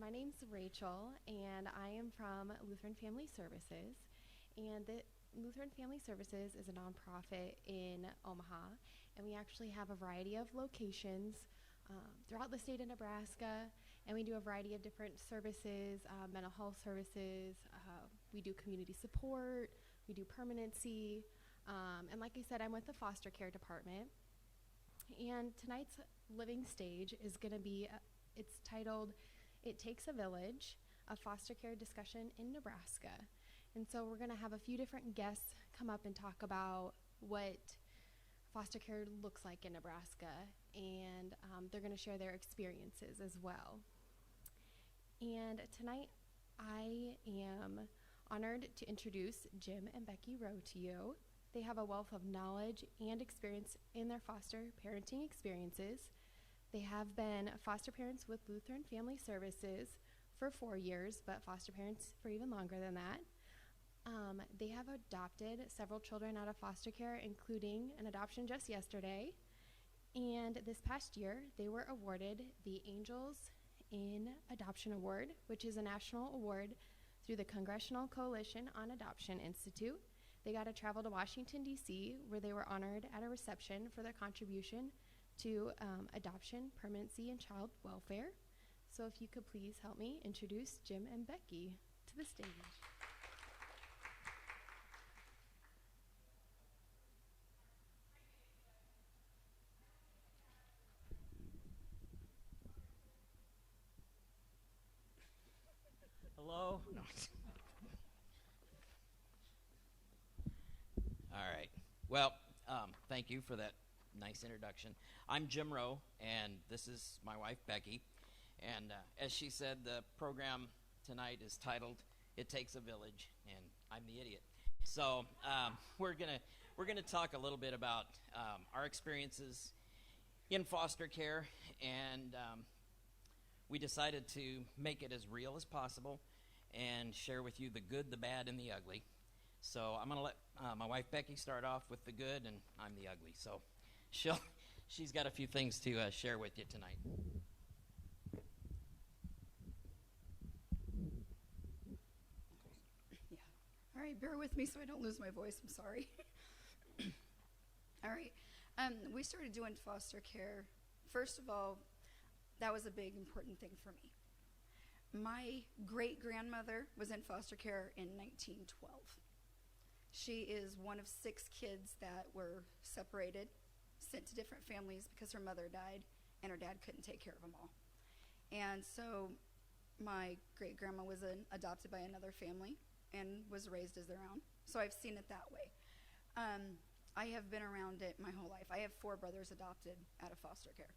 my name's Rachel, and I am from Lutheran Family Services. And the Lutheran Family Services is a nonprofit in Omaha, and we actually have a variety of locations throughout the state of Nebraska, and we do a variety of different services, mental health services, we do community support, we do permanency, and like I said, I'm with the foster care department. And tonight's living stage is going to be, it's titled, It Takes a Village, a foster care discussion in Nebraska. And so we're going to have a few different guests come up and talk about what foster care looks like in Nebraska, and they're going to share their experiences as well. And tonight I am honored to introduce Jim and Becky Rowe to you. They have a wealth of knowledge and experience in their foster parenting experiences. They have been foster parents with Lutheran Family Services for 4 years, but foster parents for even longer than that. They have adopted several children out of foster care, including an adoption just yesterday. And this past year, they were awarded the Angels in Adoption Award, which is a national award through the Congressional Coalition on Adoption Institute. They got to travel to Washington, D.C., where they were honored at a reception for their contribution to adoption, permanency, and child welfare. So if you could please help me introduce Jim and Becky to the stage. Hello? No. All right. Well, thank you for that nice introduction. I'm Jim Rowe, and this is my wife, Becky. And as she said, the program tonight is titled "It Takes a Village," and I'm the idiot. So we're gonna talk a little bit about our experiences in foster care, and we decided to make it as real as possible and share with you the good, the bad, and the ugly. So I'm going to let my wife Becky start off with the good, and I'm the ugly. So she's got a few things to share with you tonight. Yeah. All right, bear with me so I don't lose my voice. I'm sorry. All right. We started doing foster care. First of all, that was a big, important thing for me. My great-grandmother was in foster care in 1912. She is one of 6 kids that were separated, sent to different families because her mother died and her dad couldn't take care of them all. And so my great-grandma was adopted by another family and was raised as their own. So I've seen it that way. I have been around it my whole life. I have 4 brothers adopted out of foster care.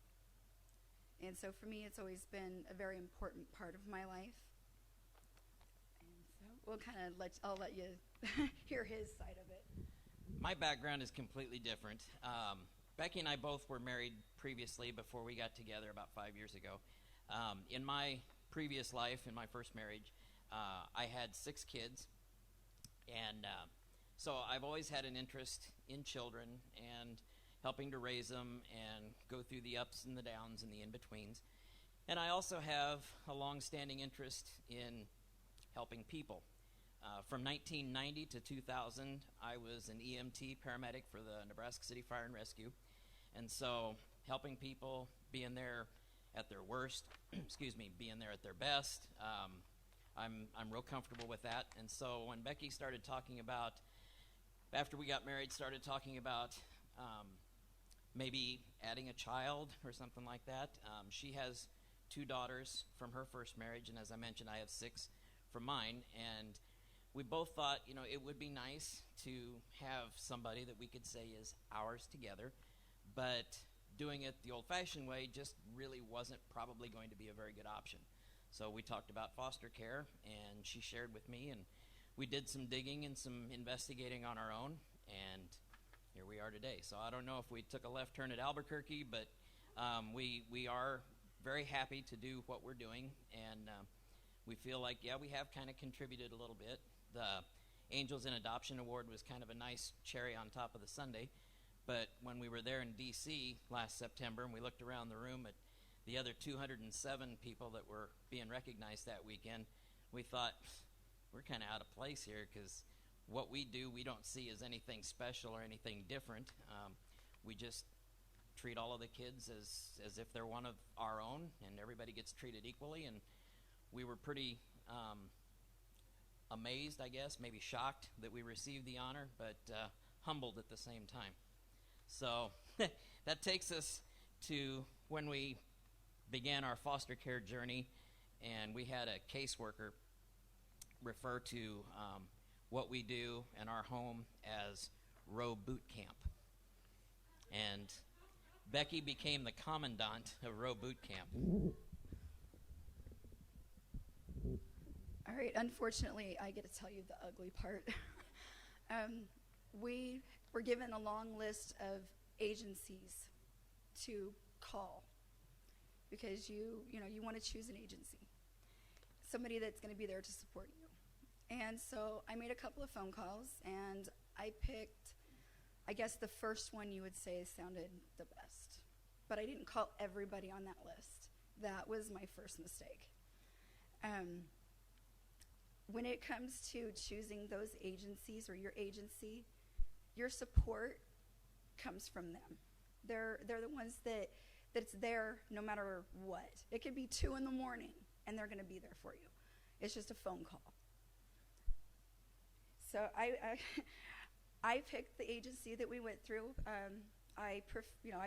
And so for me, it's always been a very important part of my life. And so I'll let you hear his side of it. My background is completely different. Becky and I both were married previously before we got together about 5 years ago. In my previous life, in my first marriage, I had 6 kids. And so I've always had an interest in children and helping to raise them and go through the ups and the downs and the in-betweens. And I also have a long-standing interest in helping people. From 1990 to 2000, I was an EMT paramedic for the Nebraska City Fire and Rescue. And so helping people, being there at their worst, being there at their best, I'm real comfortable with that. And so when Becky started talking about, after we got married, started talking about maybe adding a child or something like that. She has 2 daughters from her first marriage, and as I mentioned, I have 6 from mine. And we both thought, it would be nice to have somebody that we could say is ours together, but doing it the old-fashioned way just really wasn't probably going to be a very good option. So we talked about foster care, and she shared with me, and we did some digging and some investigating on our own, and here we are today. So I don't know if we took a left turn at Albuquerque, but we are very happy to do what we're doing, and we feel like, we have kind of contributed a little bit. The Angels in Adoption Award was kind of a nice cherry on top of the sundae, but when we were there in D.C. last September and we looked around the room at the other 207 people that were being recognized that weekend, we thought, we're kind of out of place here, because what we do, we don't see as anything special or anything different. We just treat all of the kids as if they're one of our own, and everybody gets treated equally. And we were pretty amazed, I guess, maybe shocked that we received the honor, but humbled at the same time. So that takes us to when we began our foster care journey, and we had a caseworker refer to what we do in our home as Row Boot Camp. And Becky became the commandant of Row Boot Camp. All right, unfortunately, I get to tell you the ugly part. We were given a long list of agencies to call because you want to choose an agency, somebody that's going to be there to support you. And so I made a couple of phone calls, and I picked, I guess the first one you would say sounded the best. But I didn't call everybody on that list. That was my first mistake. When it comes to choosing those agencies or your agency, your support comes from them. They're the ones that's there no matter what. It could be 2 a.m, and they're going to be there for you. It's just a phone call. So I picked the agency that we went through. I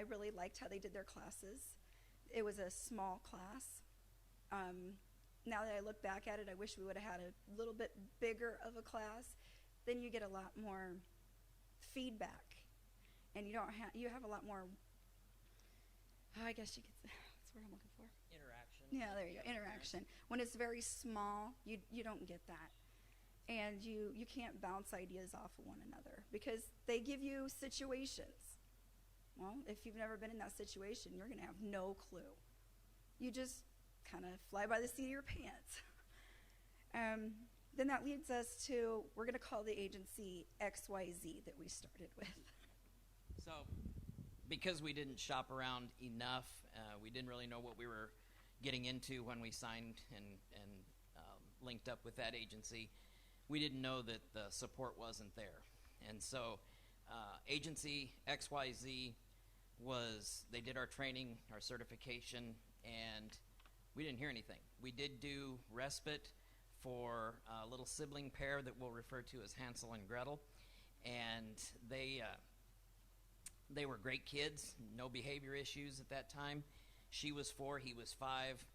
really liked how they did their classes. It was a small class. Now that I look back at it, I wish we would have had a little bit bigger of a class. Then you get a lot more feedback, and you have a lot more. I guess you could. That's what I'm looking for. Interaction. Yeah, there you go. Interaction. When it's very small, you don't get that. And you can't bounce ideas off of one another because they give you situations. Well, if you've never been in that situation, you're going to have no clue. You just kind of fly by the seat of your pants. Then that leads us to, we're going to call the agency XYZ that we started with. So because we didn't shop around enough, we didn't really know what we were getting into when we signed and linked up with that agency. We didn't know that the support wasn't there. And so agency XYZ they did our training, our certification, and we didn't hear anything. We did do respite for a little sibling pair that we'll refer to as Hansel and Gretel. And they were great kids, no behavior issues at that time. She was 4, he was 5.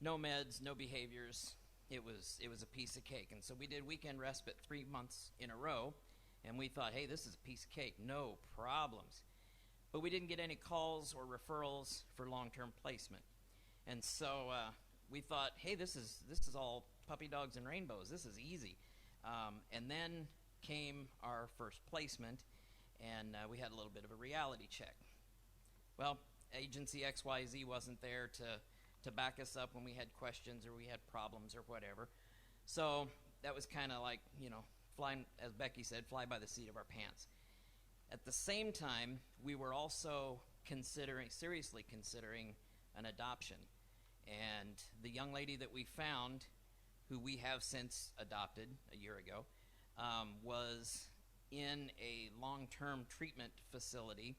No meds, no behaviors. It was a piece of cake. And so we did weekend respite 3 months in a row, and we thought, hey, this is a piece of cake, no problems. But we didn't get any calls or referrals for long-term placement. And so we thought, hey, this is all puppy dogs and rainbows. This is easy. And then came our first placement, and we had a little bit of a reality check. Well, agency XYZ wasn't there to back us up when we had questions or we had problems or whatever. So that was kind of like, flying, as Becky said, fly by the seat of our pants. At the same time, we were also seriously considering an adoption. And the young lady that we found, who we have since adopted a year ago, was in a long-term treatment facility.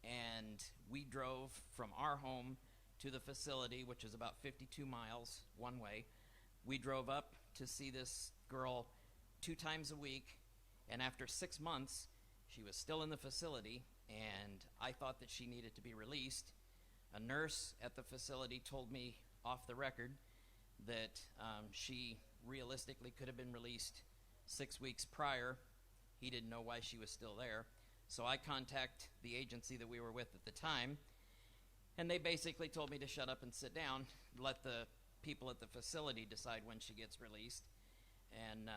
And we drove from our home to the facility, which is about 52 miles one way. We drove up to see this girl 2 times a week, and after 6 months, she was still in the facility, and I thought that she needed to be released. A nurse at the facility told me off the record that she realistically could have been released 6 weeks prior. He didn't know why she was still there. So I contacted the agency that we were with at the time, and they basically told me to shut up and sit down, let the people at the facility decide when she gets released. And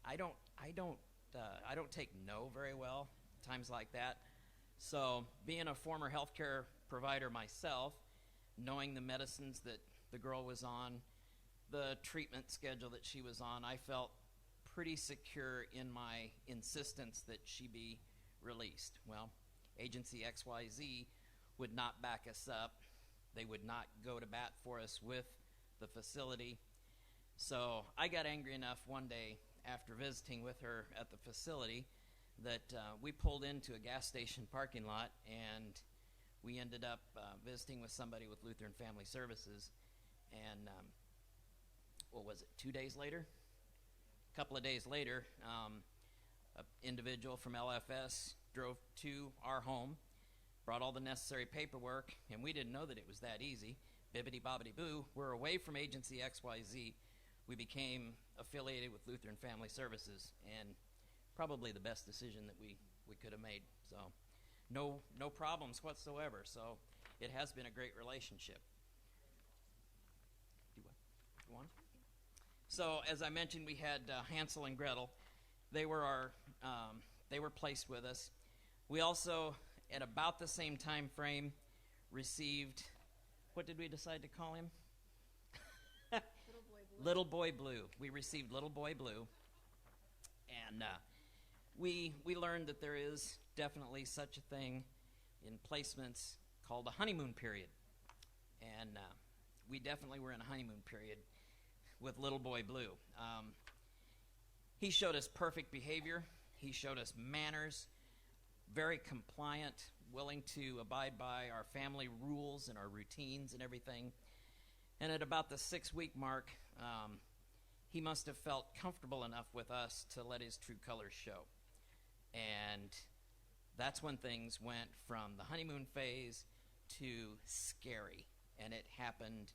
I don't take no very well times like that. So being a former healthcare provider myself, knowing the medicines that the girl was on, the treatment schedule that she was on, I felt pretty secure in my insistence that she be released. Well, agency XYZ would not back us up. They would not go to bat for us with the facility. So I got angry enough one day after visiting with her at the facility that we pulled into a gas station parking lot, and we ended up visiting with somebody with Lutheran Family Services. And what was it, 2 days later? A couple of days later, an individual from LFS drove to our home, brought all the necessary paperwork, and we didn't know that it was that easy. Bibbidi bobbidi boo, we're away from Agency XYZ. We became affiliated with Lutheran Family Services, and probably the best decision that we could have made. So no problems whatsoever. So it has been a great relationship. Do what? You want? So as I mentioned, we had Hansel and Gretel. They were they were placed with us. We also, at about the same time frame, received, what did we decide to call him? Little Boy Blue. We received Little Boy Blue, and we learned that there is definitely such a thing in placements called a honeymoon period, and we definitely were in a honeymoon period with Little Boy Blue. He showed us perfect behavior. He showed us manners, very compliant, willing to abide by our family rules and our routines and everything. And at about the 6-week mark, he must have felt comfortable enough with us to let his true colors show. And that's when things went from the honeymoon phase to scary. And it happened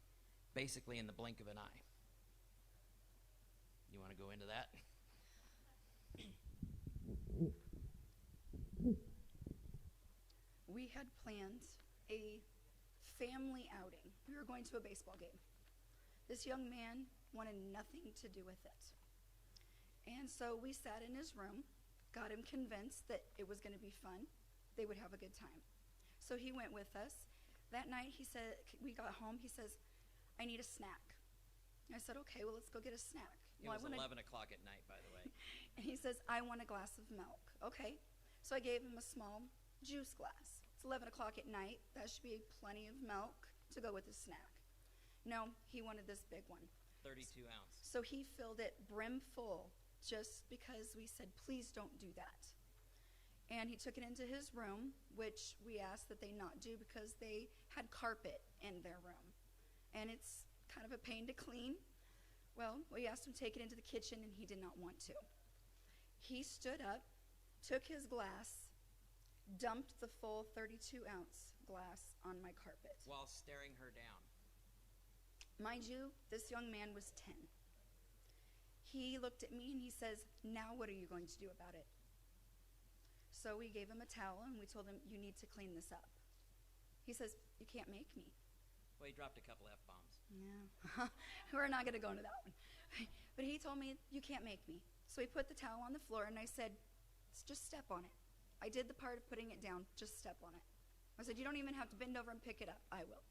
basically in the blink of an eye. You want to go into that? We had planned a family outing. We were going to a baseball game. This young man wanted nothing to do with it. And so we sat in his room, got him convinced that it was going to be fun. They would have a good time. So he went with us. That night, he said, we got home, he says, I need a snack. I said, okay, well, let's go get a snack. It was 11 o'clock at night, by the way. And he says, I want a glass of milk. Okay. So I gave him a small juice glass. It's 11 o'clock at night. That should be plenty of milk to go with his snack. No, he wanted this big one. 32 ounce. So he filled it brim full just because we said, please don't do that. And he took it into his room, which we asked that they not do because they had carpet in their room. And it's kind of a pain to clean. Well, we asked him to take it into the kitchen, and he did not want to. He stood up, took his glass, dumped the full 32-ounce glass on my carpet. While staring her down. Mind you, this young man was 10. He looked at me and he says, now what are you going to do about it? So we gave him a towel and we told him, you need to clean this up. He says, you can't make me. Well, he dropped a couple F-bombs. Yeah, we're not going to go into that one. But he told me, you can't make me. So he put the towel on the floor and I said, just step on it. I did the part of putting it down, just step on it. I said, you don't even have to bend over and pick it up. I will.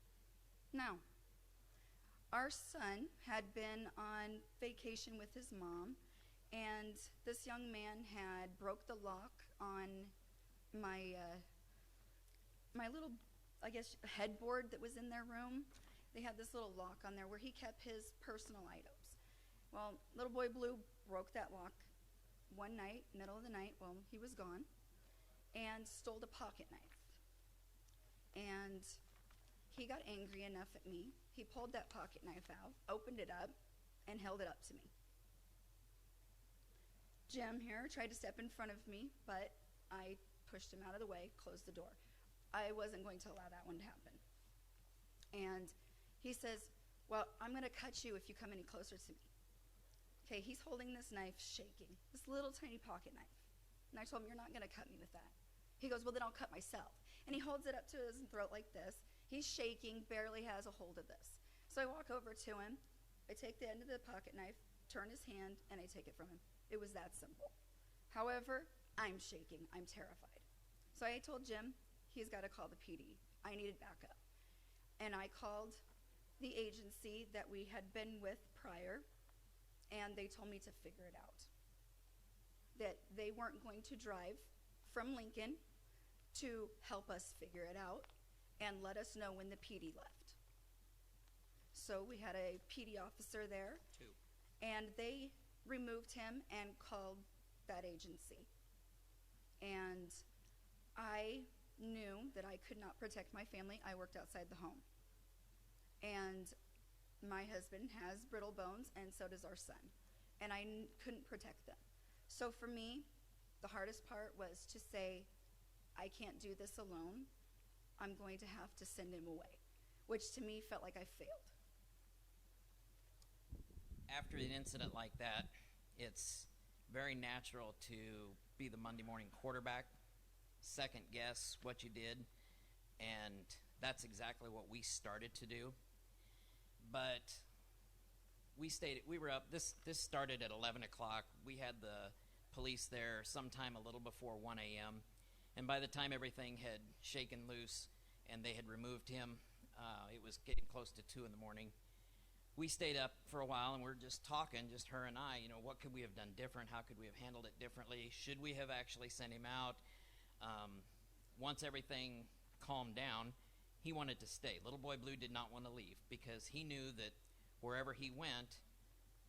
Now, our son had been on vacation with his mom, and this young man had broke the lock on my my little, I guess, headboard that was in their room. They had this little lock on there where he kept his personal items. Well, Little Boy Blue broke that lock one night, middle of the night, while he was gone, and stole a pocket knife. And he got angry enough at me. He pulled that pocket knife out, opened it up, and held it up to me. Jim here tried to step in front of me, but I pushed him out of the way, closed the door. I wasn't going to allow that one to happen. And he says, well, I'm going to cut you if you come any closer to me. Okay, he's holding this knife shaking, this little tiny pocket knife. And I told him, you're not going to cut me with that. He goes, well, then I'll cut myself. And he holds it up to his throat like this. He's shaking, barely has a hold of this. So I walk over to him. I take the end of the pocket knife, turn his hand, and I take it from him. It was that simple. However, I'm shaking. I'm terrified. So I told Jim, he's got to call the PD. I needed backup. And I called the agency that we had been with prior, and they told me to figure it out. That they weren't going to drive from Lincoln to help us figure it out and let us know when the PD left. So we had a PD officer there, and they removed him and called that agency. And I knew that I could not protect my family. I worked outside the home. And my husband has brittle bones, and so does our son. And I couldn't protect them. So for me, the hardest part was to say, I can't do this alone. I'm going to have to send him away, which to me felt like I failed. After an incident like that, it's very natural to be the Monday morning quarterback, second guess what you did, and that's exactly what we started to do. But we were up, this started at 11 o'clock. We had the police there sometime a little before 1 a.m., and by the time everything had shaken loose and they had removed him, it was getting close to 2 in the morning. We stayed up for a while, and we were just talking, just her and I, what could we have done different? How could we have handled it differently? Should we have actually sent him out? Once everything calmed down, he wanted to stay. Little Boy Blue did not want to leave because he knew that wherever he went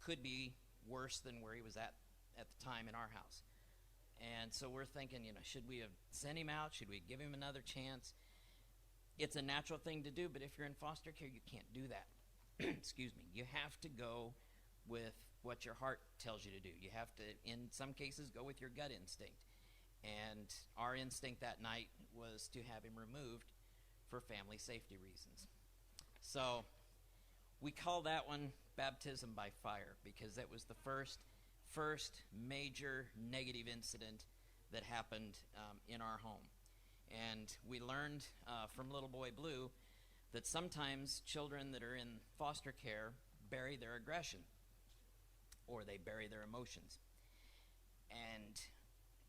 could be worse than where he was at the time in our house. And so we're thinking, should we have sent him out? Should we give him another chance? It's a natural thing to do, but if you're in foster care, you can't do that. Excuse me. You have to go with what your heart tells you to do. You have to, in some cases, go with your gut instinct. And our instinct that night was to have him removed for family safety reasons. So we call that one baptism by fire because that was the first major negative incident that happened in our home. And we learned from Little Boy Blue that sometimes children that are in foster care bury their aggression or they bury their emotions. And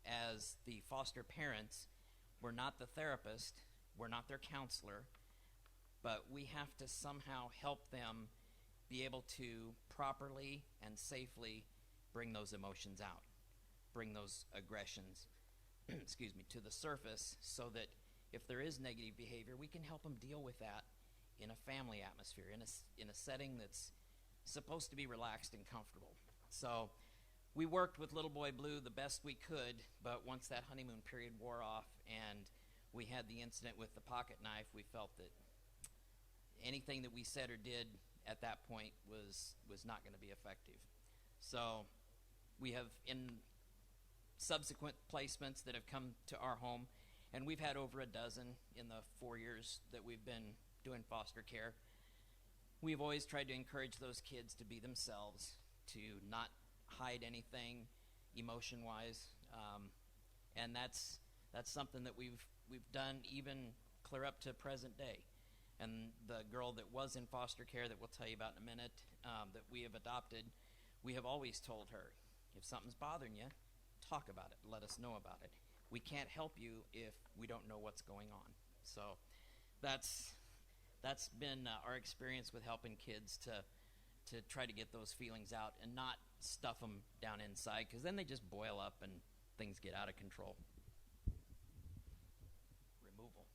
as the foster parents, we're not the therapist, we're not their counselor, but we have to somehow help them be able to properly and safely bring those emotions out, bring those aggressions, to the surface so that if there is negative behavior, we can help them deal with that in a family atmosphere, in a setting that's supposed to be relaxed and comfortable. So we worked with Little Boy Blue the best we could, but once that honeymoon period wore off and we had the incident with the pocket knife, we felt that anything that we said or did at that point was not going to be effective. So we have, in subsequent placements that have come to our home, and we've had over a dozen in the 4 years that we've been doing foster care, we've always tried to encourage those kids to be themselves, to not hide anything emotion-wise, and that's something that we've done even clear up to present day. And the girl that was in foster care that we'll tell you about in a minute, that we have adopted, we have always told her, if something's bothering you, talk about it, let us know about it. We can't help you if we don't know what's going on. So that's been our experience with helping kids to try to get those feelings out and not stuff them down inside, because then they just boil up and things get out of control. Removal.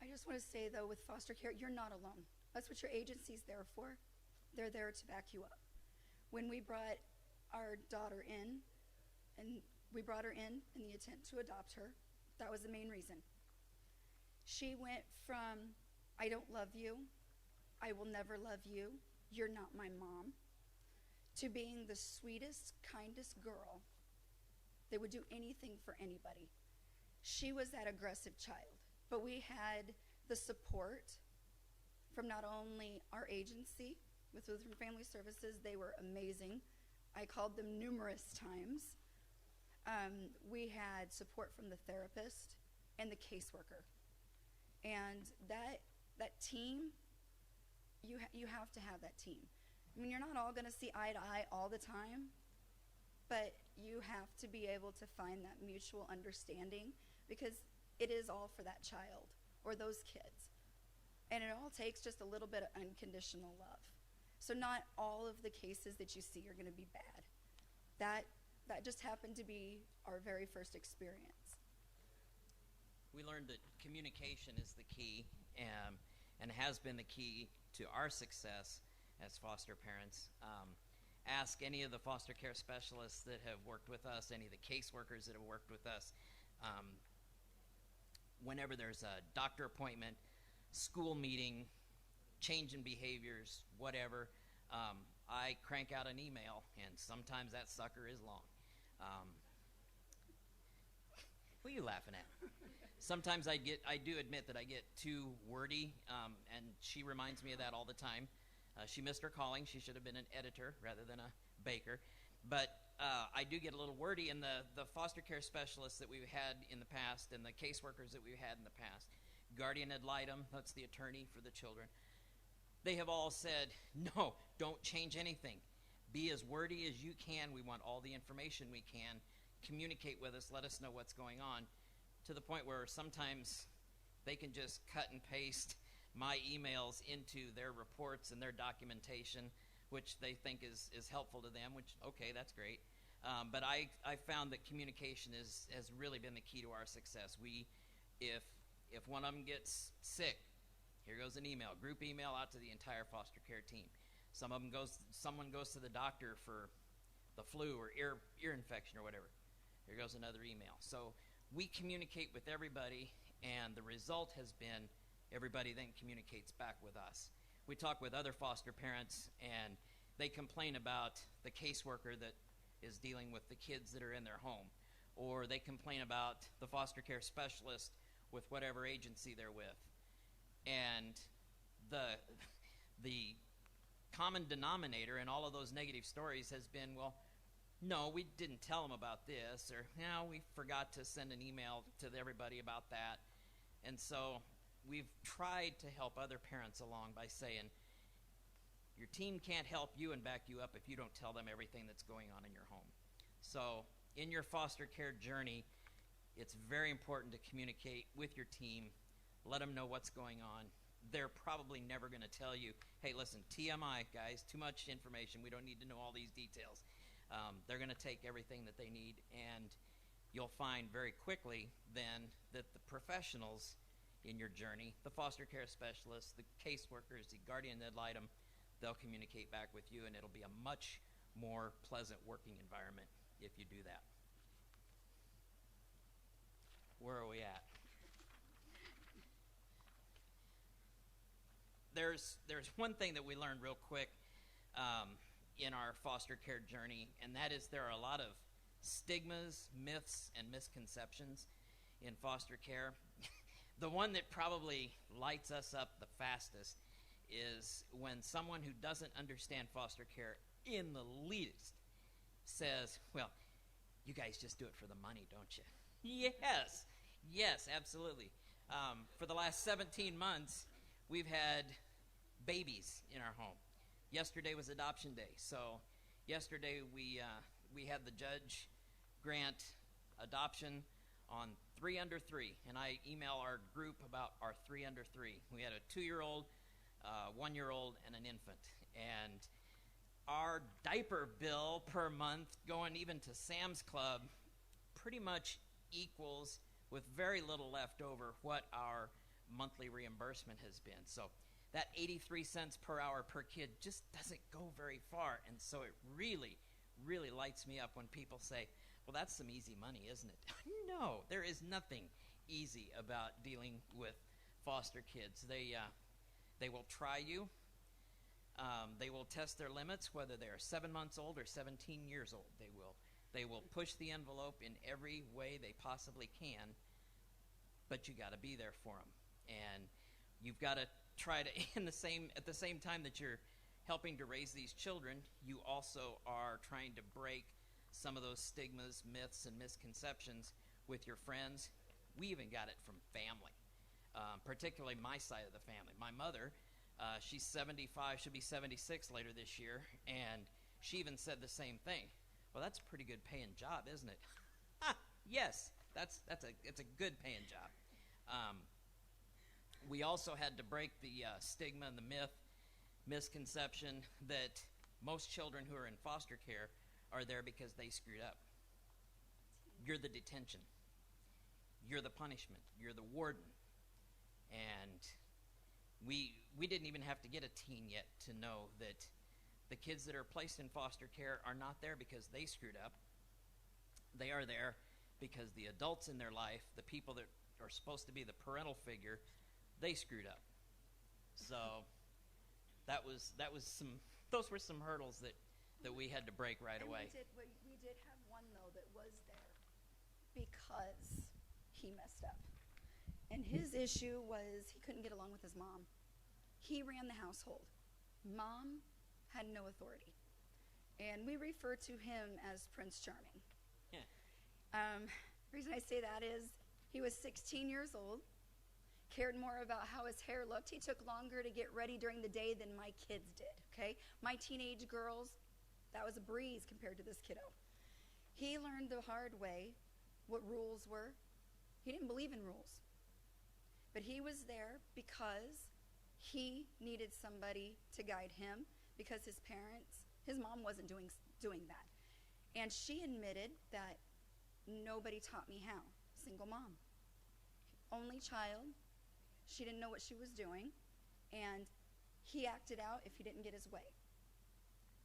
I just want to say, though, with foster care, you're not alone. That's what your agency's there for. They're there to back you up. When we brought our daughter in, and we brought her in the attempt to adopt her, that was the main reason. She went from, I don't love you, I will never love you, you're not my mom, to being the sweetest, kindest girl that would do anything for anybody. She was that aggressive child, but we had the support from not only our agency with Lutheran Family Services. They were amazing. I called them numerous times. We had support from the therapist and the caseworker. And that team, you have to have that team. I mean, you're not all going to see eye to eye all the time, but you have to be able to find that mutual understanding, because it is all for that child or those kids. And it all takes just a little bit of unconditional love. So not all of the cases that you see are going to be bad. that just happened to be our very first experience. We learned that communication is the key, and has been the key to our success as foster parents. Ask any of the foster care specialists that have worked with us, any of the caseworkers that have worked with us. Whenever there's a doctor appointment, school meeting, change in behaviors, whatever, I crank out an email, and sometimes that sucker is long. What are you laughing at? Sometimes I do admit that I get too wordy, and she reminds me of that all the time. She missed her calling. She should have been an editor rather than a baker. But I do get a little wordy, and the foster care specialists that we've had in the past and the caseworkers that we've had in the past, guardian ad litem, that's the attorney for the children, they have all said, no, don't change anything. Be as wordy as you can. We want all the information we can. Communicate with us. Let us know what's going on, to the point where sometimes they can just cut and paste my emails into their reports and their documentation, which they think is helpful to them, which, okay, that's great. But I found that communication has really been the key to our success. If one of them gets sick, here goes an email, group email out to the entire foster care team. Someone goes to the doctor for the flu or ear infection or whatever. Here goes another email. So we communicate with everybody, and the result has been everybody then communicates back with us. We talk with other foster parents, and they complain about the caseworker that is dealing with the kids that are in their home, or they complain about the foster care specialist with whatever agency they're with. And the common denominator in all of those negative stories has been, well, no, we didn't tell them about this, or no, we forgot to send an email to everybody about that. And so we've tried to help other parents along by saying, your team can't help you and back you up if you don't tell them everything that's going on in your home. So in your foster care journey, it's very important to communicate with your team. Let them know what's going on. They're probably never going to tell you, hey, listen, TMI, guys, too much information. We don't need to know all these details. They're going to take everything that they need, and you'll find very quickly then that the professionals in your journey, the foster care specialists, the caseworkers, the guardian ad litem, they'll communicate back with you, and it'll be a much more pleasant working environment if you do that. Where are we at? There's one thing that we learned real quick in our foster care journey, and that is there are a lot of stigmas, myths, and misconceptions in foster care. The one that probably lights us up the fastest is when someone who doesn't understand foster care in the least says, well, you guys just do it for the money, don't you? Yes, absolutely. For the last 17 months, we've had babies in our home. Yesterday was adoption day, so yesterday we had the judge grant adoption on 3 under 3, and I email our group about our 3 under 3. We had a 2-year-old, 1-year-old, and an infant, and our diaper bill per month, going even to Sam's Club, pretty much equals, with very little left over, what our monthly reimbursement has been. So that 83 cents per hour per kid just doesn't go very far, and so it really, really lights me up when people say, well, that's some easy money, isn't it? No, there is nothing easy about dealing with foster kids. They will try you. They will test their limits, whether they are 7 months old or 17 years old. They will push the envelope in every way they possibly can, but you got to be there for them. And you've got to try to, at the same time that you're helping to raise these children, you also are trying to break some of those stigmas, myths, and misconceptions with your friends. We even got it from family, particularly my side of the family. My mother, she's 75, she'll be 76 later this year, and she even said the same thing. Well, that's a pretty good paying job, isn't it? Yes, it's a good paying job. We also had to break the stigma and the misconception that most children who are in foster care are there because they screwed up. you're the detention. You're the punishment. You're the warden. And we didn't even have to get a teen yet to know that the kids that are placed in foster care are not there because they screwed up. They are there because the adults in their life, the people that are supposed to be the parental figure, they screwed up. So those were some hurdles that we had to break right away. We did have one, though, that was there because he messed up. And his issue was he couldn't get along with his mom. He ran the household. Mom had no authority. And we refer to him as Prince Charming. Yeah. The reason I say that is he was 16 years old, cared more about how his hair looked. He took longer to get ready during the day than my kids did, okay? My teenage girls, that was a breeze compared to this kiddo. He learned the hard way what rules were. He didn't believe in rules. But he was there because he needed somebody to guide him because his mom wasn't doing that. And she admitted that nobody taught me how. Single mom. Only child. She didn't know what she was doing. And he acted out if he didn't get his way.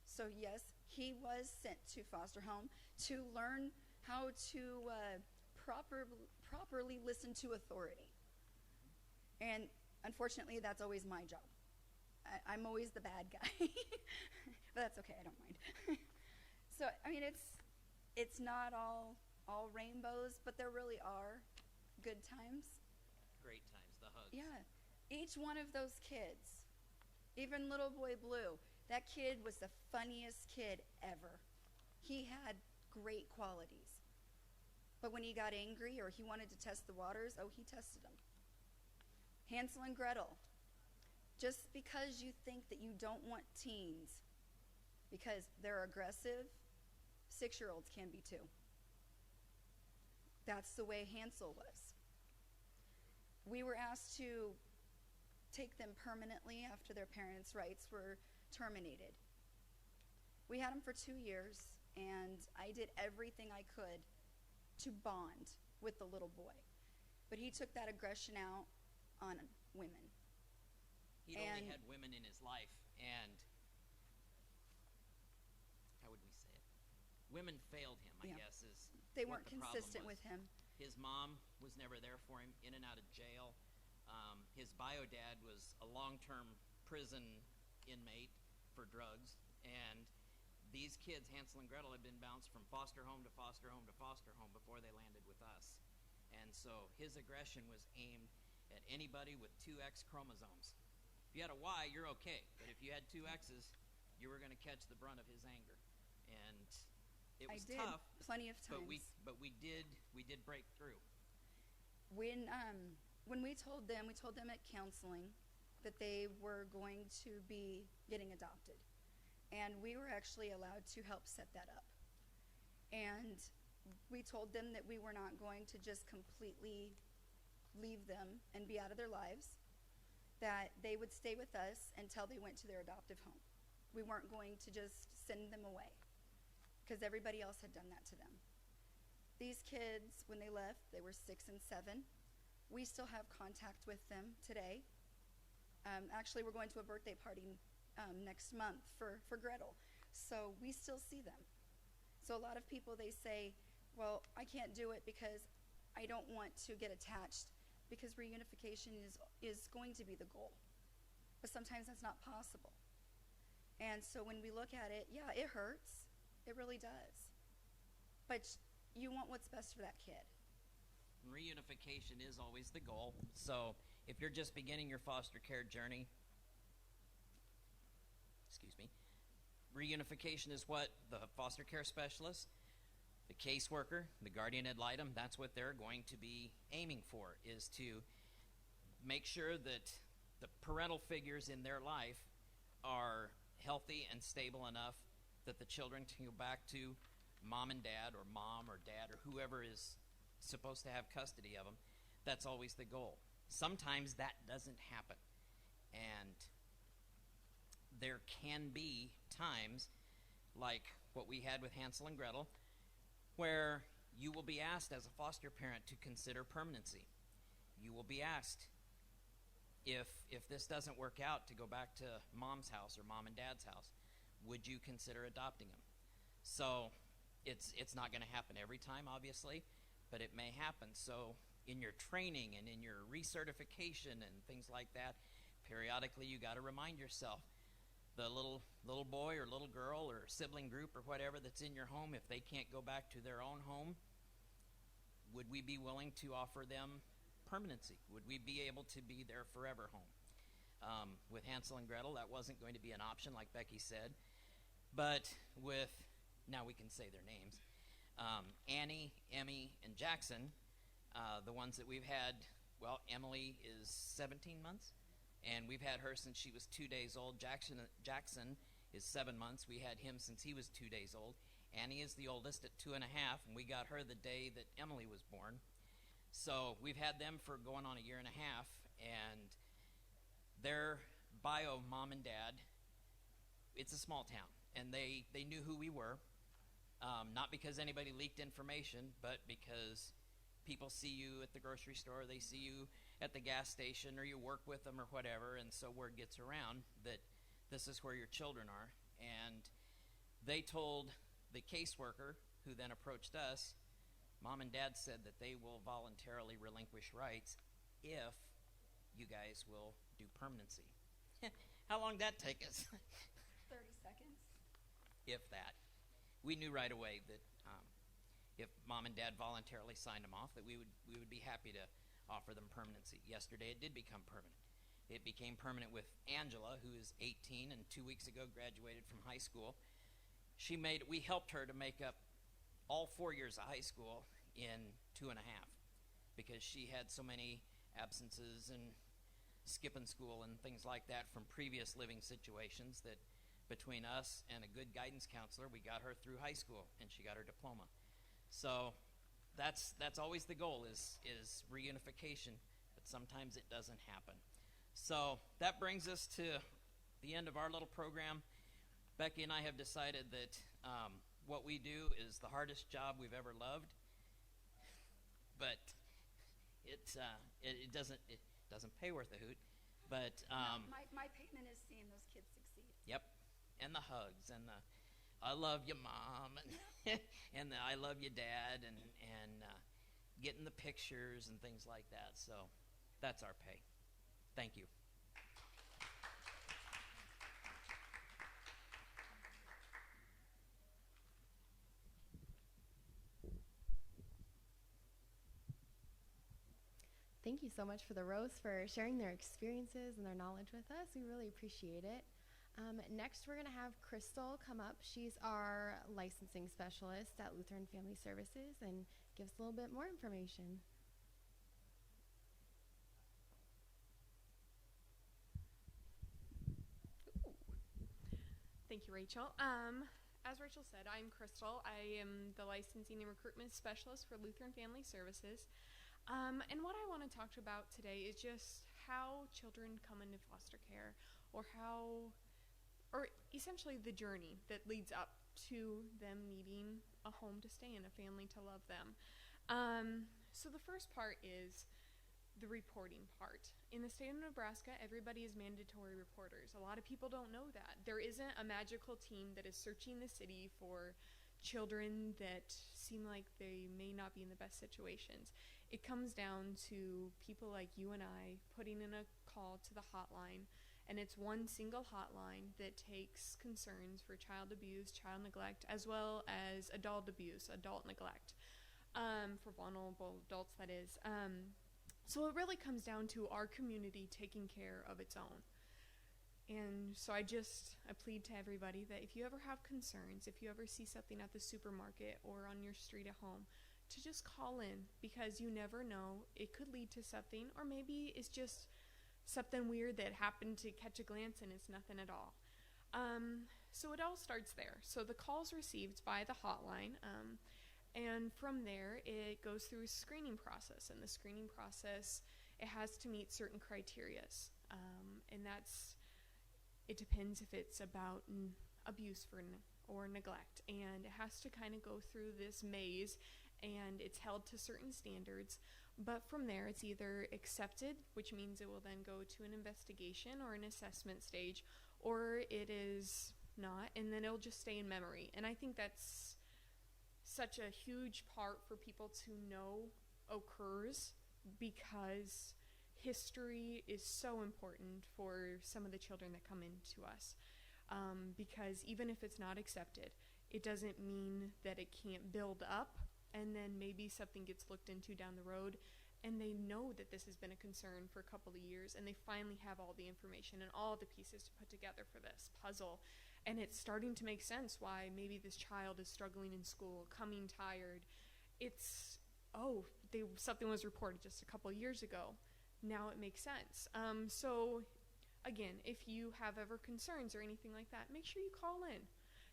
So yes, he was sent to foster home to learn how to properly listen to authority. And unfortunately, that's always my job. I'm always the bad guy. But that's okay, I don't mind. So, I mean, it's not all rainbows, but there really are good times. Great times, the hugs. Yeah. Each one of those kids, even little boy Blue, that kid was the funniest kid ever. He had great qualities. But when he got angry or he wanted to test the waters, he tested them. Hansel and Gretel. Just because you think that you don't want teens because they're aggressive, 6-year-olds can be too. That's the way Hansel was. We were asked to take them permanently after their parents' rights were terminated. We had him for 2 years, and I did everything I could to bond with the little boy. But he took that aggression out on women. He'd only had women in his life, and how would we say it? Women failed him, I guess, is they what weren't the consistent problem was. with him. His mom was never there for him, in and out of jail. His bio dad was a long-term prison inmate for drugs, and these kids, Hansel and Gretel, had been bounced from foster home to foster home to foster home before they landed with us. And so his aggression was aimed at anybody with 2 X chromosomes. If you had a Y, you're okay. But if you had 2 X's, you were going to catch the brunt of his anger. And it was tough. Plenty of times. But we did break through. When we told them at counseling that they were going to be getting adopted. And we were actually allowed to help set that up. And we told them that we were not going to just completely leave them and be out of their lives, that they would stay with us until they went to their adoptive home. We weren't going to just send them away because everybody else had done that to them. These kids, when they left, they were 6 and 7. We still have contact with them today. Actually, we're going to a birthday party next month for Gretel. So we still see them. So a lot of people, they say, well, I can't do it because I don't want to get attached, because reunification is going to be the goal. But sometimes that's not possible. And so when we look at it, yeah, it hurts. It really does. But you want what's best for that kid. Reunification is always the goal. So if you're just beginning your foster care journey, reunification is what the foster care specialist, the caseworker, the guardian ad litem, that's what they're going to be aiming for, is to make sure that the parental figures in their life are healthy and stable enough that the children can go back to mom and dad, or mom or dad, or whoever is supposed to have custody of them. That's always the goal. Sometimes that doesn't happen. And there can be times, like what we had with Hansel and Gretel, where You will be asked as a foster parent to consider permanency. You will be asked if this doesn't work out to go back to mom's house or mom and dad's house, would you consider adopting them? So it's not going to happen every time, obviously, but it may happen. So in your training and in your recertification and things like that, periodically you got to remind yourself, the little boy or little girl or sibling group or whatever that's in your home, if they can't go back to their own home, would we be willing to offer them permanency? Would we be able to be their forever home? With Hansel and Gretel, that wasn't going to be an option, like Becky said. But now we can say their names, Annie, Emmy, and Jackson, the ones that we've had, well, Emily is 17 months, and we've had her since she was 2 days old. Jackson is 7 months. We had him since he was 2 days old. Annie is the oldest at 2.5, and we got her the day that Emily was born. So we've had them for going on a year and a half, and their bio mom and dad, it's a small town, and they knew who we were, not because anybody leaked information, but because people see you at the grocery store, they see you at the gas station, or you work with them or whatever, and so word gets around that this is where your children are. And they told the caseworker, who then approached us, Mom and Dad said that they will voluntarily relinquish rights if you guys will do permanency. How long did that take us? 30 seconds. If that. We knew right away that if Mom and Dad voluntarily signed them off, that we would be happy to offer them permanency. Yesterday it did become permanent. It became permanent with Angela, who is 18 and 2 weeks ago graduated from high school. We helped her to make up all 4 years of high school in 2.5 because she had so many absences and skipping school and things like that from previous living situations that between us and a good guidance counselor, we got her through high school and she got her diploma. So that's always the goal is reunification, but sometimes it doesn't happen. So that brings us to the end of our little program. Becky and I have decided that what we do is the hardest job we've ever loved, but it doesn't pay worth a hoot. But my payment is seeing those kids succeed. Yep, and the hugs and the I love you, Mom, and and the I love you, Dad, and getting the pictures and things like that. So that's our pay. Thank you. Thank you so much for the Rose for sharing their experiences and their knowledge with us. We really appreciate it. Next, we're going to have Crystal come up. She's our licensing specialist at Lutheran Family Services and give us a little bit more information. Thank you, Rachel. As Rachel said, I'm Crystal. I am the licensing and recruitment specialist for Lutheran Family Services. And what I want to talk about today is just how children come into foster care, or essentially the journey that leads up to them needing a home to stay in, a family to love them. So the first part is the reporting part. In the state of Nebraska, everybody is mandatory reporters. A lot of people don't know that. There isn't a magical team that is searching the city for children that seem like they may not be in the best situations. It comes down to people like you and I putting in a call to the hotline, and it's one single hotline that takes concerns for child abuse, child neglect, as well as adult abuse, adult neglect, for vulnerable adults, that is. So it really comes down to our community taking care of its own. And so I plead to everybody that if you ever have concerns, if you ever see something at the supermarket or on your street at home, to just call in, because you never know. It could lead to something, or maybe it's just something weird that happened to catch a glance and it's nothing at all. So it all starts there. So the call's received by the hotline, and from there it goes through a screening process. And the screening process, it has to meet certain criterias, and it depends if it's about abuse or neglect, and it has to kind of go through this maze and it's held to certain standards. But from there, it's either accepted, which means it will then go to an investigation or an assessment stage, or it is not, and then it'll just stay in memory. And I think that's such a huge part for people to know occurs, because history is so important for some of the children that come into us. Because even if it's not accepted, it doesn't mean that it can't build up, and then maybe something gets looked into down the road, and they know that this has been a concern for a couple of years, and they finally have all the information and all the pieces to put together for this puzzle. And it's starting to make sense why maybe this child is struggling in school, coming tired. It's, something was reported just a couple of years ago. Now it makes sense. So, again, if you have ever concerns or anything like that, make sure you call in.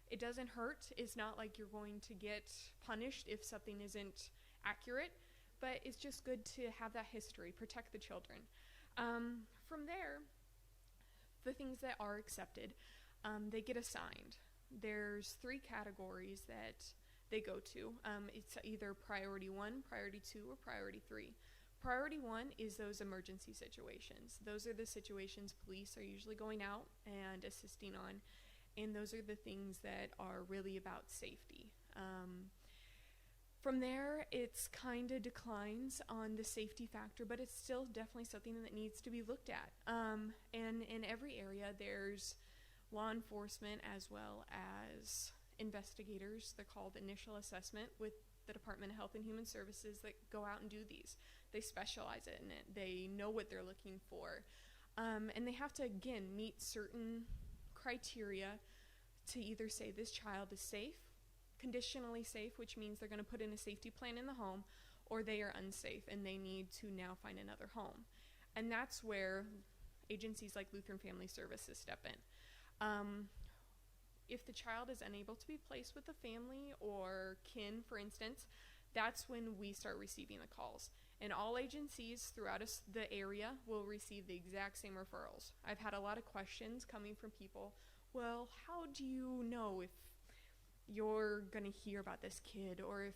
It doesn't hurt. It's not like you're going to get punished if something isn't accurate, but it's just good to have that history, protect the children. From there, the things that are accepted, they get assigned. There's 3 categories that they go to. It's either priority 1, priority 2, or priority 3. Priority 1 is those emergency situations. Those are the situations police are usually going out and assisting on, and those are the things that are really about safety. From there, it's kind of declines on the safety factor, but it's still definitely something that needs to be looked at. And in every area, there's law enforcement as well as investigators. They're called initial assessment with the Department of Health and Human Services that go out and do these. They specialize in it. They know what they're looking for. And they have to, again, meet certain criteria to either say this child is safe, conditionally safe, which means they're going to put in a safety plan in the home, or they are unsafe and they need to now find another home. And that's where agencies like Lutheran Family Services step in. If the child is unable to be placed with a family or kin, for instance, that's when we start receiving the calls. And all agencies throughout the area will receive the exact same referrals. I've had a lot of questions coming from people. Well, how do you know if you're going to hear about this kid, or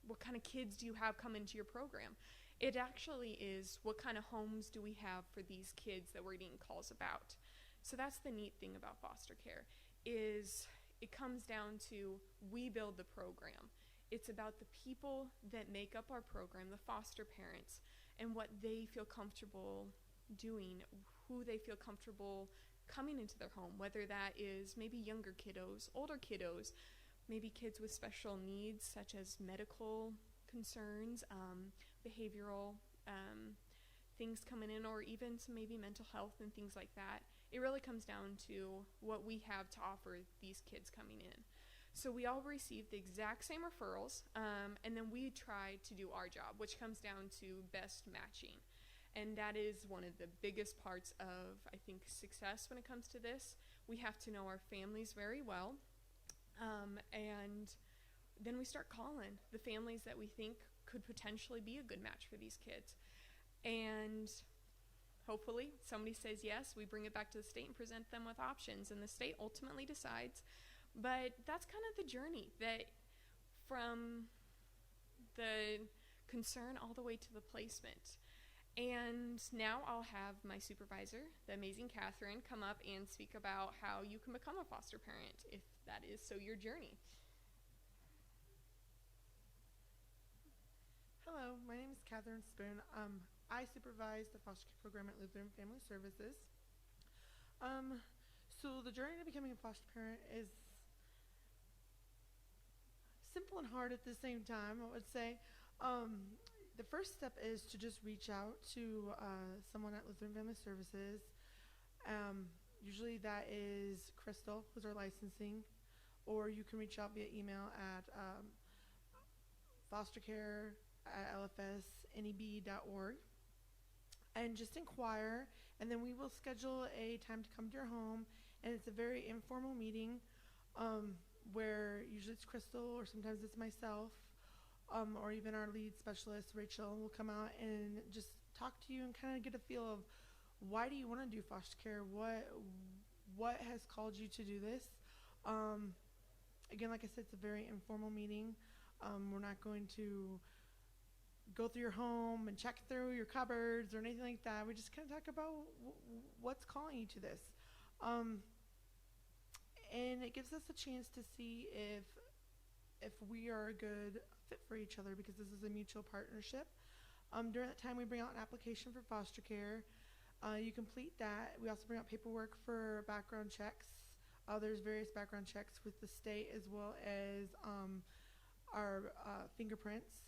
what kind of kids do you have come into your program? It actually is, what kind of homes do we have for these kids that we're getting calls about? So that's the neat thing about foster care, is it comes down to, we build the program. It's about the people that make up our program, the foster parents, and what they feel comfortable doing, who they feel comfortable coming into their home, whether that is maybe younger kiddos, older kiddos, maybe kids with special needs such as medical concerns, behavioral things coming in, or even some maybe mental health and things like that. It really comes down to what we have to offer these kids coming in. So we all receive the exact same referrals, and then we try to do our job, which comes down to best matching. And that is one of the biggest parts of, I think, success when it comes to this. We have to know our families very well, and then we start calling the families that we think could potentially be a good match for these kids. And hopefully somebody says yes, we bring it back to the state and present them with options, and the state ultimately decides. But that's kind of the journey, that from the concern all the way to the placement. And now I'll have my supervisor, the amazing Catherine, come up and speak about how you can become a foster parent, if that is so your journey. Hello, my name is Catherine Spoon. I supervise the foster care program at Lutheran Family Services. So the journey to becoming a foster parent is simple and hard at the same time, I would say. The first step is to just reach out to someone at Lutheran Family Services. Usually that is Crystal, who's our licensing, or you can reach out via email at fostercare@lfsneb.org and just inquire, and then we will schedule a time to come to your home, and it's a very informal meeting where usually it's Crystal, or sometimes it's myself, or even our lead specialist, Rachel, will come out and just talk to you and kind of get a feel of, why do you want to do foster care? What has called you to do this? Again, like I said, it's a very informal meeting. We're not going to go through your home and check through your cupboards or anything like that. We just kind of talk about what's calling you to this. And it gives us a chance to see if we are a good fit for each other, because this is a mutual partnership. During that time, we bring out an application for foster care. You complete that. We also bring out paperwork for background checks. There's various background checks with the state, as well as our fingerprints.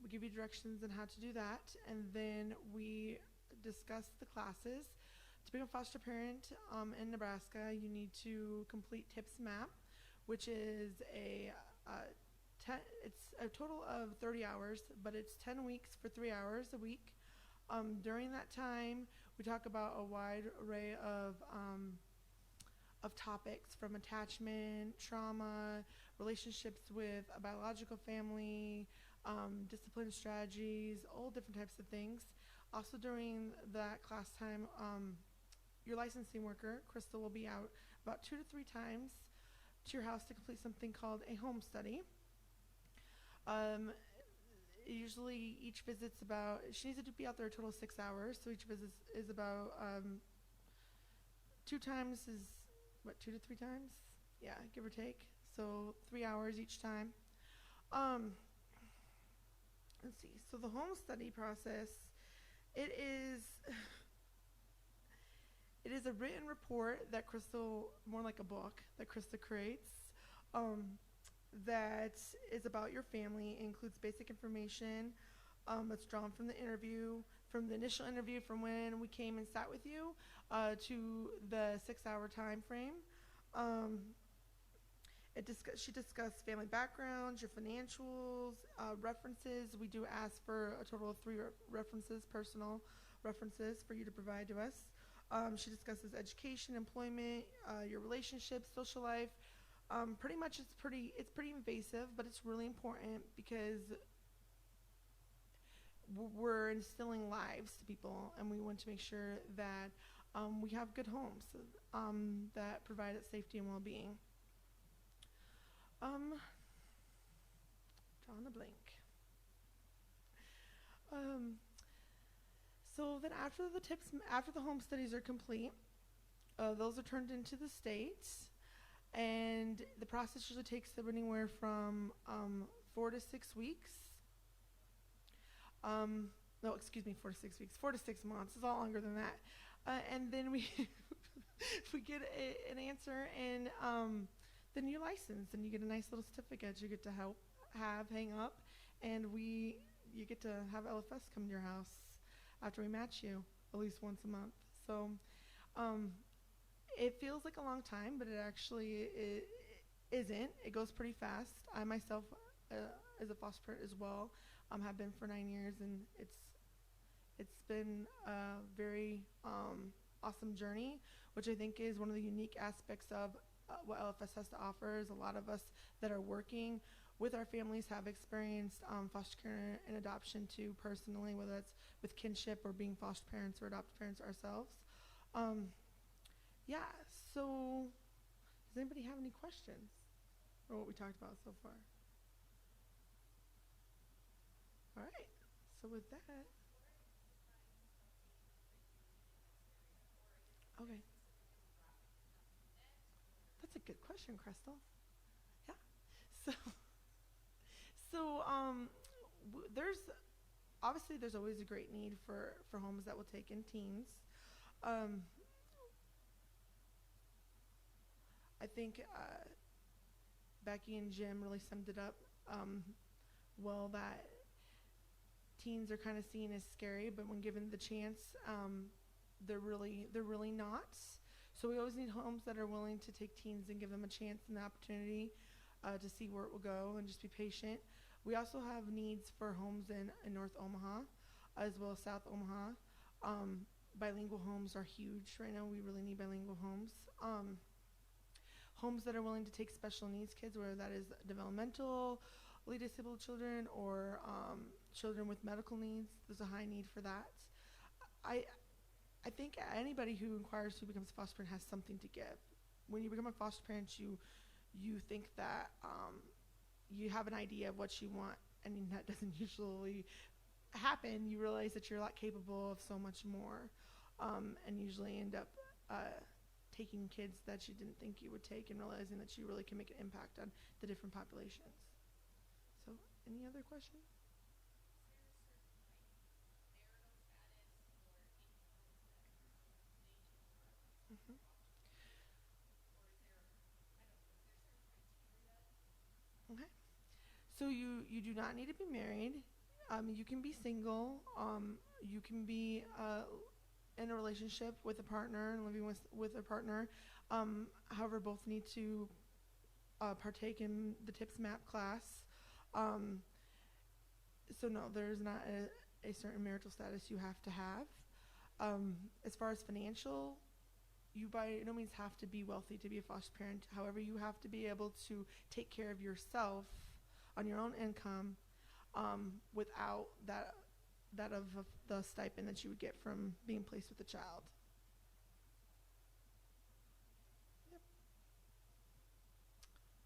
We give you directions on how to do that, and then we discuss the classes. To become a foster parent in Nebraska, you need to complete TIPS MAP, which is it's a total of 30 hours, but it's 10 weeks for 3 hours a week. During that time, we talk about a wide array of topics, from attachment, trauma, relationships with a biological family, discipline strategies, all different types of things. Also during that class time, your licensing worker, Crystal, will be out about 2 to 3 times to your house to complete something called a home study. Usually each visit's about, she needs to be out there a total of 6 hours, so each visit is about 2 times is, 2 to 3 times? Yeah, give or take. So 3 hours each time. Let's see. So the home study process, it is a written report that Crystal, more like a book, that Crystal creates, that is about your family. It includes basic information that's drawn from the interview, from the initial interview, from when we came and sat with you, to the 6-hour time frame. She discussed family backgrounds, your financials, references. We do ask for a total of 3 references, personal references, for you to provide to us. She discusses education, employment, your relationships, social life. Pretty much it's pretty invasive, but it's really important because we're instilling lives to people, and we want to make sure that we have good homes that provide us safety and well-being. Drawing a blank. So then after the home studies are complete, those are turned into the state, and the process usually takes anywhere from 4 to 6 weeks. 4 to 6 weeks, 4 to 6 months. It's all longer than that. And then we we get an answer, and then you're licensed, and you get a nice little certificate you get to hang up, and you get to have LFS come to your house after we match you at least once a month. So it feels like a long time, but it actually isn't. It goes pretty fast. I myself, as a foster parent as well, have been for 9 years, and it's been a very awesome journey, which I think is one of the unique aspects of what LFS has to offer. Is a lot of us that are working with our families have experienced foster care and adoption too, personally, whether that's with kinship or being foster parents or adopted parents ourselves. So does anybody have any questions for what we talked about so far? All right, so with that, okay. That's a good question, Crystal. Yeah. So there's always a great need for homes that will take in teens. I think Becky and Jim really summed it up well, that teens are kind of seen as scary, but when given the chance, they're really not. So we always need homes that are willing to take teens and give them a chance and the opportunity to see where it will go, and just be patient. We also have needs for homes in North Omaha as well as South Omaha. Bilingual homes are huge right now. We really need bilingual homes. Homes that are willing to take special needs kids, whether that is developmentally disabled children or children with medical needs. There's a high need for that. I think anybody who inquires who becomes a foster parent has something to give. When you become a foster parent, you think that you have an idea of what you want, and that doesn't usually happen. You realize that you're a lot capable of so much more, and usually end up taking kids that you didn't think you would take and realizing that you really can make an impact on the different populations. So, any other questions? Mm-hmm. Okay. So you do not need to be married. You can be single. You can be in a relationship with a partner and living with a partner. However, both need to partake in the TIPS MAP class. So no, there's not a certain marital status you have to have. As far as financial, you by no means have to be wealthy to be a foster parent. However, you have to be able to take care of yourself on your own income, without that of the stipend that you would get from being placed with a child. Yep.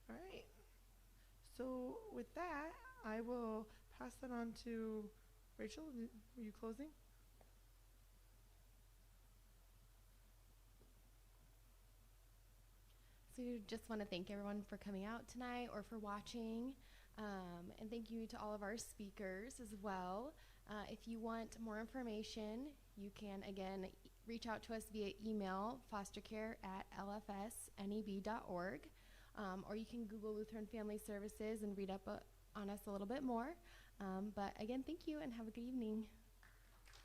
All right. So with that, I will pass that on to Rachel. Were you closing? So we just want to thank everyone for coming out tonight or for watching. And thank you to all of our speakers as well. If you want more information, you can, again, reach out to us via email, fostercare@lfsneb.org, or you can Google Lutheran Family Services and read up on us a little bit more. But again, thank you and have a good evening.